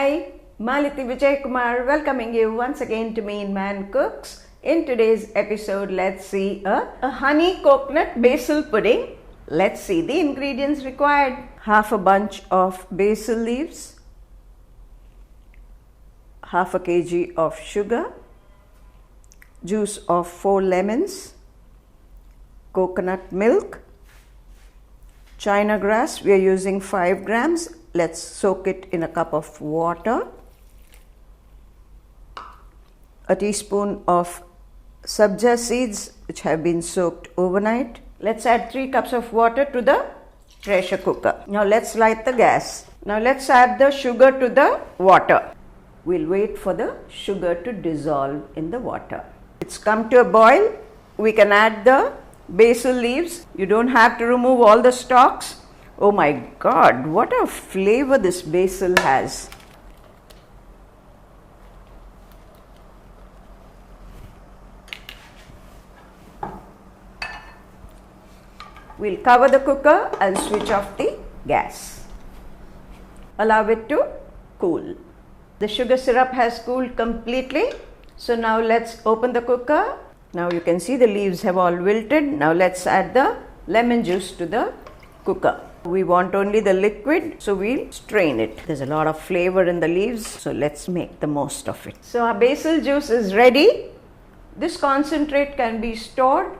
Hi, Maliti Vijay Kumar welcoming you once again to Meen Man Cooks. In today's episode, let's see a honey coconut basil pudding. Let's see the ingredients required. Half a bunch of basil leaves, half a kg of sugar, juice of 4 lemons, coconut milk, china grass. We are using 5 grams. Let's soak it in a cup of water. A teaspoon of sabja seeds which have been soaked overnight. Let's add 3 cups of water to the pressure cooker. Now let's light the gas. Now let's add the sugar to the water. We'll wait for the sugar to dissolve in the water. It's come to a boil. We can add the basil leaves. You don't have to remove all the stalks. Oh my God, what a flavor this basil has. We'll cover the cooker and switch off the gas. Allow it to cool. The sugar syrup has cooled completely. So now let's open the cooker. Now you can see the leaves have all wilted. Now let's add the lemon juice to the cooker. We want only the liquid, so we'll strain it. There's a lot of flavor in the leaves, so let's make the most of it. So our basil juice is ready. This concentrate can be stored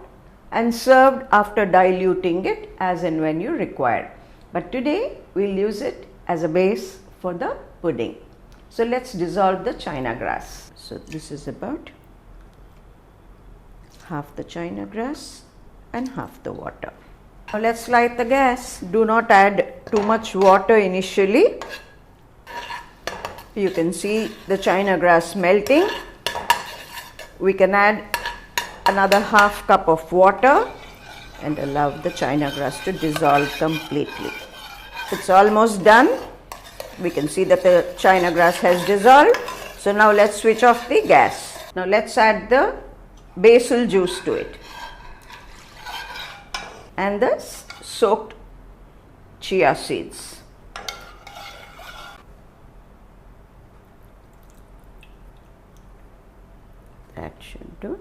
and served after diluting it as and when you require. But today we'll use it as a base for the pudding. So let's dissolve the china grass. So this is about half the china grass and half the water. Now let's light the gas. Do not add too much water initially. You can see the china grass melting. We can add another half cup of water and allow the china grass to dissolve completely. It's almost done. We can see that the china grass has dissolved. So now let's switch off the gas. Now let's add the basil juice to it and the soaked chia seeds. That should do.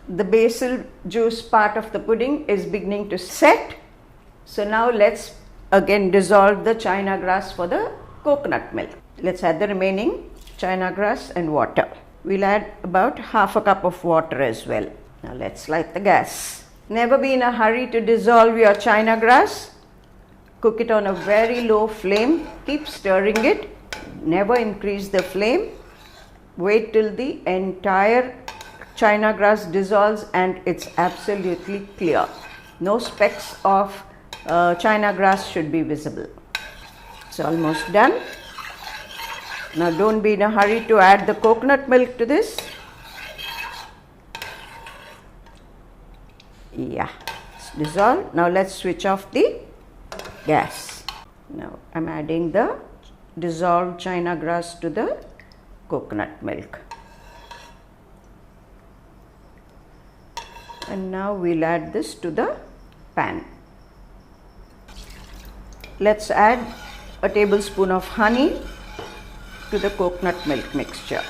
The basil juice part of the pudding is beginning to set. So now let's again dissolve the china grass for the coconut milk. Let's add the remaining china grass and water. We'll add about half a cup of water as well. Now let's light the gas. Never be in a hurry to dissolve your china grass. Cook it on a very low flame. Keep stirring it. Never increase the flame. Wait till the entire china grass dissolves and it's absolutely clear. No specks of china grass should be visible. It's almost done. Now don't be in a hurry to add the coconut milk to this. Yeah, it's dissolved. Now let's switch off the gas. Now I'm adding the dissolved china grass to the coconut milk. And now we'll add this to the pan. Let's add a tablespoon of honey to the coconut milk mixture.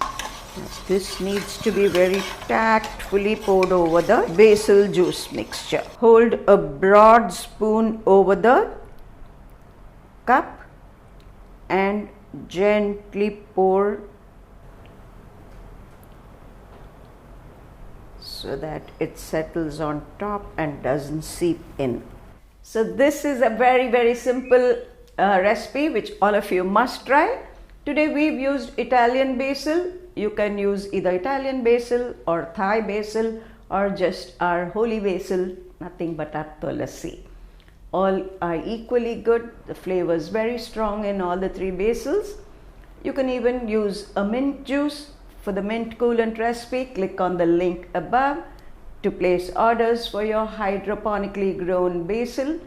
Now, this needs to be very tactfully poured over the basil juice mixture. Hold a broad spoon over the cup and gently pour so that it settles on top and doesn't seep in. So this is a very simple recipe which all of you must try. Today we've used Italian basil. You can use either Italian basil or Thai basil or just our holy basil, nothing but our tulasi. All are equally good. The flavor is very strong in all the 3 basils. You can even use a mint juice. For the mint coolant recipe, click on the link above to place orders for your hydroponically grown basil.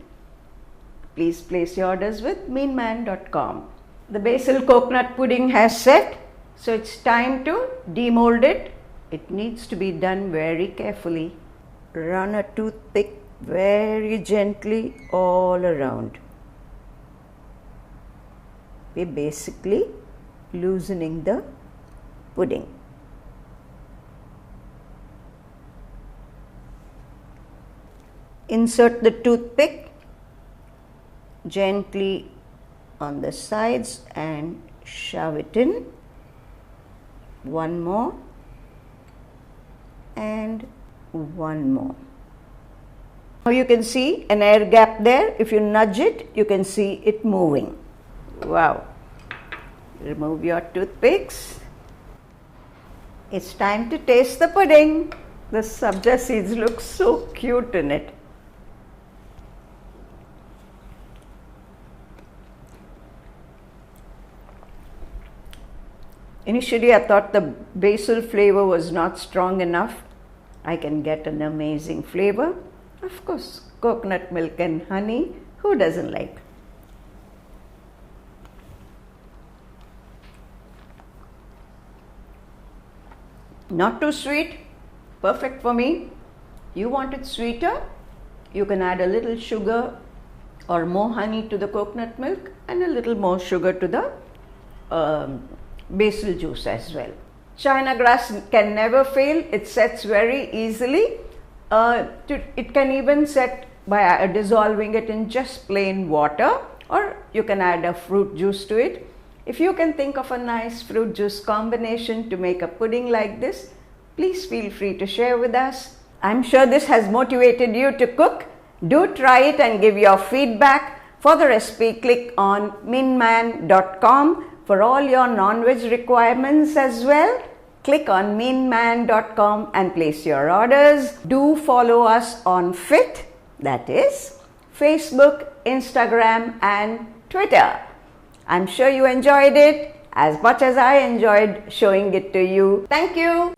please place your orders with meenman.com. The basil coconut pudding has set, so it's time to demold it. It needs to be done very carefully. Run a toothpick very gently all around. We're basically loosening the pudding. Insert the toothpick gently on the sides and shove it in. One more and one more. Now you can see an air gap there. If you nudge it, you can see it moving. Wow. Remove your toothpicks. It's time to taste the pudding. The sabja seeds look so cute in it. Initially, I thought the basil flavor was not strong enough. I can get an amazing flavor. Of course, coconut milk and honey, who doesn't like? Not too sweet, perfect for me. You want it sweeter? You can add a little sugar or more honey to the coconut milk and a little more sugar to the basil juice as well. China grass can never fail. It sets very easily. It can even set by dissolving it in just plain water, or you can add a fruit juice to it. If you can think of a nice fruit juice combination to make a pudding like this, please feel free to share with us. I'm sure this has motivated you to cook. Do try it and give your feedback. For the recipe, click on meenman.com. For all your non-veg requirements as well, click on meenman.com and place your orders. Do follow us on FIT, that is Facebook, Instagram and Twitter. I'm sure you enjoyed it as much as I enjoyed showing it to you. Thank you.